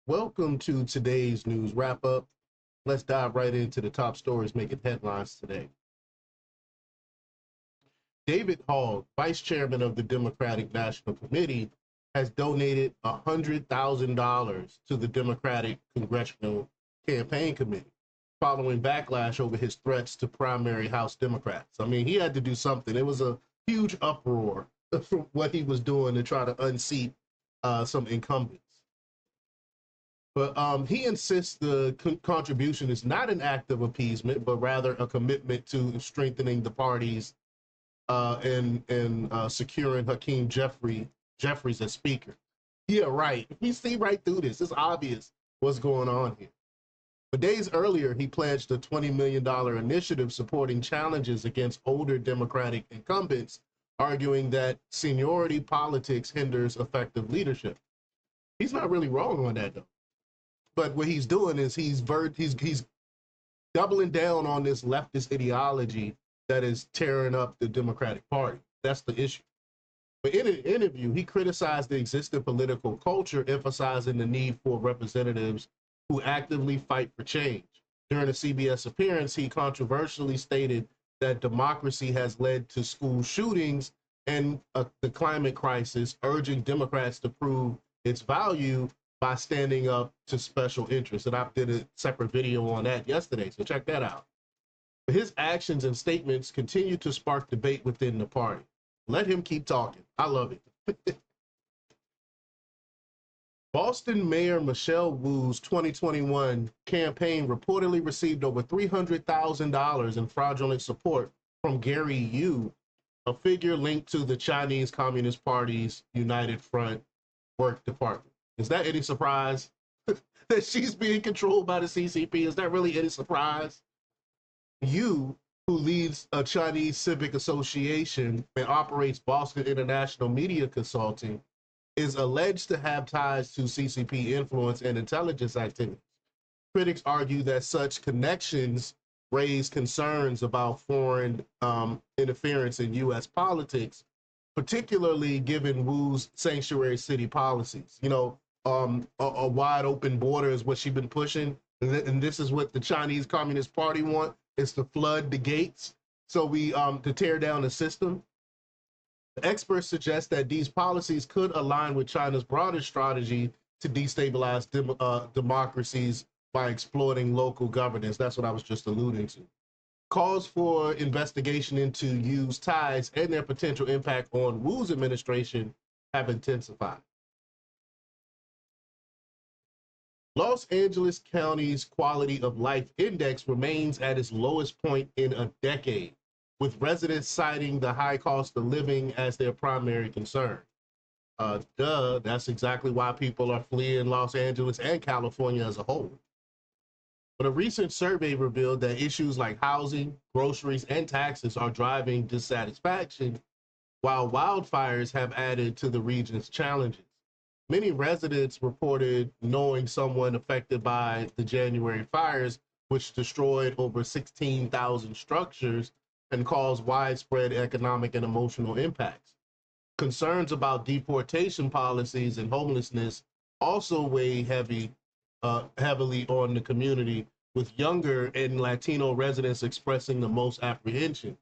Welcome to today's news wrap up. Let's dive right into the top stories making headlines today. David Hogg, vice chairman of the Democratic National Committee, has donated $100,000 to the Democratic Congressional Campaign Committee following backlash over his threats to primary House Democrats. I mean, he had to do something. It was a huge uproar from what he was doing to try to unseat some incumbents. But he insists the contribution is not an act of appeasement, but rather a commitment to strengthening the parties and securing Jeffries as speaker. Yeah, right. We see right through this. It's obvious what's going on here. But days earlier, he pledged a $20 million initiative supporting challenges against older Democratic incumbents, arguing that seniority politics hinders effective leadership. He's not really wrong on that, though. But what he's doing is he's doubling down on this leftist ideology that is tearing up the Democratic Party. That's the issue. But in an interview, he criticized the existing political culture, emphasizing the need for representatives who actively fight for change. During a CBS appearance, he controversially stated that democracy has led to school shootings and the climate crisis, urging Democrats to prove its value by standing up to special interests. And I did a separate video on that yesterday, so check that out. But his actions and statements continue to spark debate within the party. Let him keep talking. I love it. Boston Mayor Michelle Wu's 2021 campaign reportedly received over $300,000 in fraudulent support from Gary Yu, a figure linked to the Chinese Communist Party's United Front work department. Is that any surprise that she's being controlled by the CCP? Is that really any surprise? Yu, who leads a Chinese civic association and operates Boston International Media Consulting, is alleged to have ties to CCP influence and intelligence activities. Critics argue that such connections raise concerns about foreign interference in U.S. politics, particularly given Wu's sanctuary city policies. You know, a wide open border is what she's been pushing, and this is what the Chinese Communist Party want, is to flood the gates so we to tear down the system. Experts suggest that these policies could align with China's broader strategy to destabilize democracies by exploiting local governance. That's what I was just alluding to. Calls for investigation into Yu's ties and their potential impact on Wu's administration have intensified. Los Angeles County's quality of life index remains at its lowest point in a decade, with residents citing the high cost of living as their primary concern. That's exactly why people are fleeing Los Angeles and California as a whole. But a recent survey revealed that issues like housing, groceries, and taxes are driving dissatisfaction, while wildfires have added to the region's challenges. Many residents reported knowing someone affected by the January fires, which destroyed over 16,000 structures and caused widespread economic and emotional impacts. Concerns about deportation policies and homelessness also weigh heavily on the community, with younger and Latino residents expressing the most apprehension.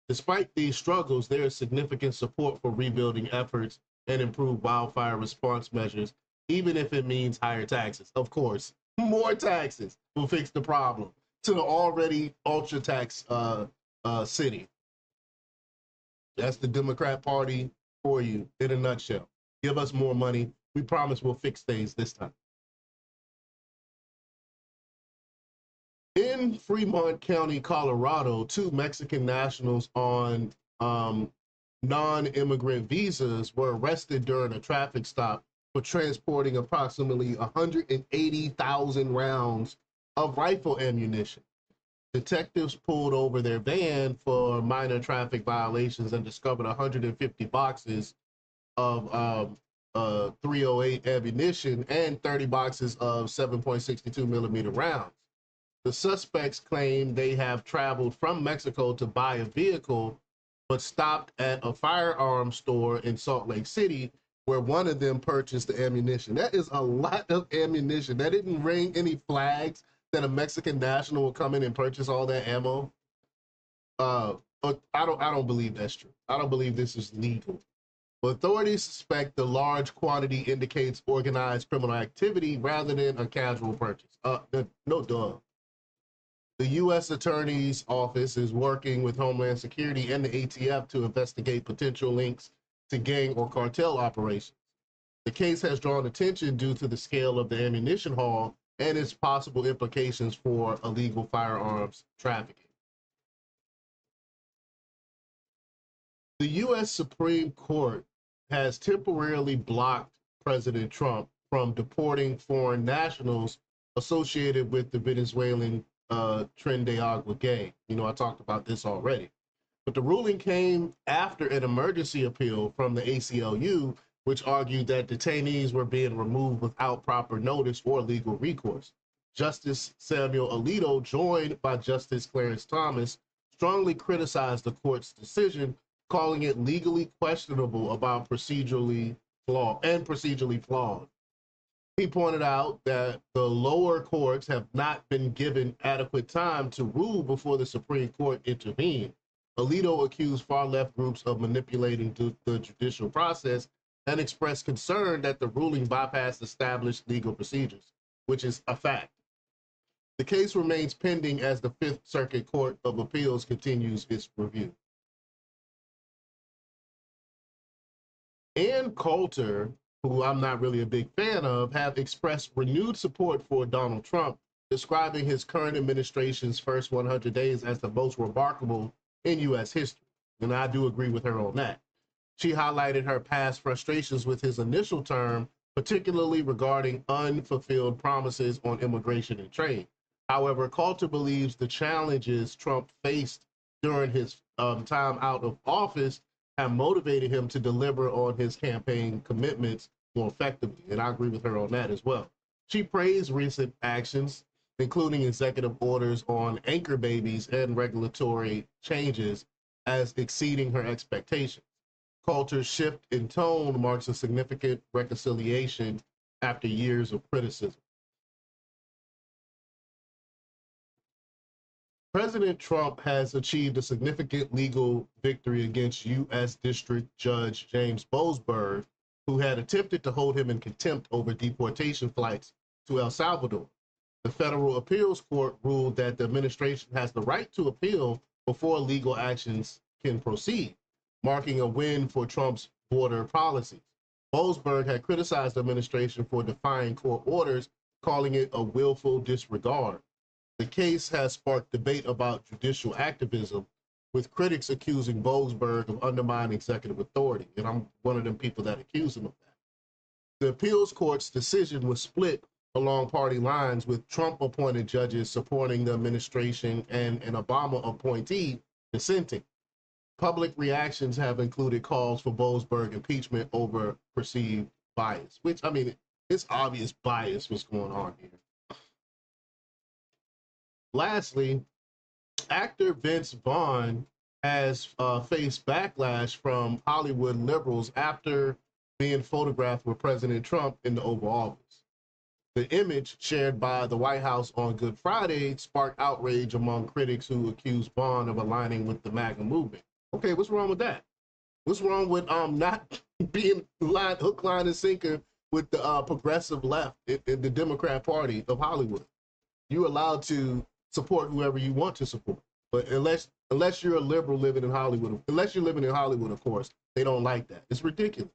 Despite these struggles, there is significant support for rebuilding efforts and improved wildfire response measures, even if it means higher taxes. Of course, more taxes will fix the problem to the already ultra tax city. That's the Democrat Party for you in a nutshell. Give us more money. We promise we'll fix things this time. In Fremont County, Colorado, two Mexican nationals on non-immigrant visas were arrested during a traffic stop for transporting approximately 180,000 rounds of rifle ammunition. Detectives pulled over their van for minor traffic violations and discovered 150 boxes of 308 ammunition and 30 boxes of 7.62 millimeter rounds. The suspects claim they have traveled from Mexico to buy a vehicle, but stopped at a firearms store in Salt Lake City where one of them purchased the ammunition. That is a lot of ammunition. That didn't ring any flags that a Mexican national will come in and purchase all that ammo. But I don't believe that's true. I don't believe this is legal. Authorities suspect the large quantity indicates organized criminal activity rather than a casual purchase. No duh. The U.S. Attorney's Office is working with Homeland Security and the ATF to investigate potential links to gang or cartel operations. The case has drawn attention due to the scale of the ammunition haul and its possible implications for illegal firearms trafficking. The U.S. Supreme Court has temporarily blocked President Trump from deporting foreign nationals associated with the Venezuelan Tren de Agua gang. You know, I talked about this already. But the ruling came after an emergency appeal from the ACLU, which argued that detainees were being removed without proper notice or legal recourse. Justice Samuel Alito, joined by Justice Clarence Thomas, strongly criticized the court's decision, calling it legally questionable about procedurally flawed. He pointed out that the lower courts have not been given adequate time to rule before the Supreme Court intervened. Alito accused far-left groups of manipulating the judicial process and expressed concern that the ruling bypassed established legal procedures, which is a fact. The case remains pending as the Fifth Circuit Court of Appeals continues its review. Ann Coulter, who I'm not really a big fan of, have expressed renewed support for Donald Trump, describing his current administration's first 100 days as the most remarkable in U.S. history. And I do agree with her on that. She highlighted her past frustrations with his initial term, particularly regarding unfulfilled promises on immigration and trade. However, Coulter believes the challenges Trump faced during his time out of office have motivated him to deliver on his campaign commitments more effectively. And I agree with her on that as well. She praised recent actions, including executive orders on anchor babies and regulatory changes, as exceeding her expectations. Coulter's shift in tone marks a significant reconciliation after years of criticism. President Trump has achieved a significant legal victory against U.S. District Judge James Boasberg, who had attempted to hold him in contempt over deportation flights to El Salvador. The Federal Appeals Court ruled that the administration has the right to appeal before legal actions can proceed, marking a win for Trump's border policies. Boasberg had criticized the administration for defying court orders, calling it a willful disregard. The case has sparked debate about judicial activism, with critics accusing Boasberg of undermining executive authority, and I'm one of them people that accuse him of that. The appeals court's decision was split along party lines, with Trump-appointed judges supporting the administration and an Obama appointee dissenting. Public reactions have included calls for Boasberg impeachment over perceived bias, which, I mean, it's obvious bias was going on here. Lastly, actor Vince Vaughn has faced backlash from Hollywood liberals after being photographed with President Trump in the Oval Office. The image shared by the White House on Good Friday sparked outrage among critics who accused Vaughn of aligning with the MAGA movement. Okay, what's wrong with that? What's wrong with not being hook, line, and sinker with the progressive left in the Democrat Party of Hollywood? You're allowed to support whoever you want to support, but unless you're a liberal living in Hollywood, unless you're living in Hollywood, of course, they don't like that. It's ridiculous.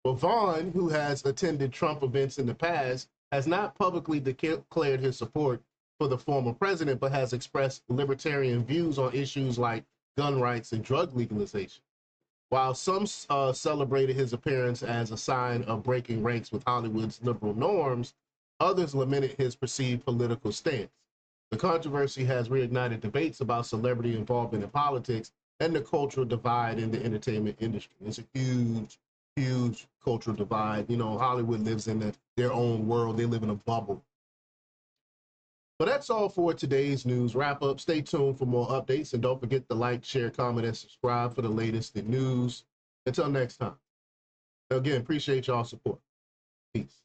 But Vaughn, who has attended Trump events in the past, has not publicly declared his support for the former president, but has expressed libertarian views on issues like gun rights and drug legalization. While some celebrated his appearance as a sign of breaking ranks with Hollywood's liberal norms, others lamented his perceived political stance. The controversy has reignited debates about celebrity involvement in politics and the cultural divide in the entertainment industry. It's a huge, huge cultural divide. You know, Hollywood lives in their own world. They live in a bubble. But that's all for today's news wrap up. Stay tuned for more updates, and don't forget to like, share, comment, and subscribe for the latest in news. Until next time. Again, appreciate y'all support. Peace.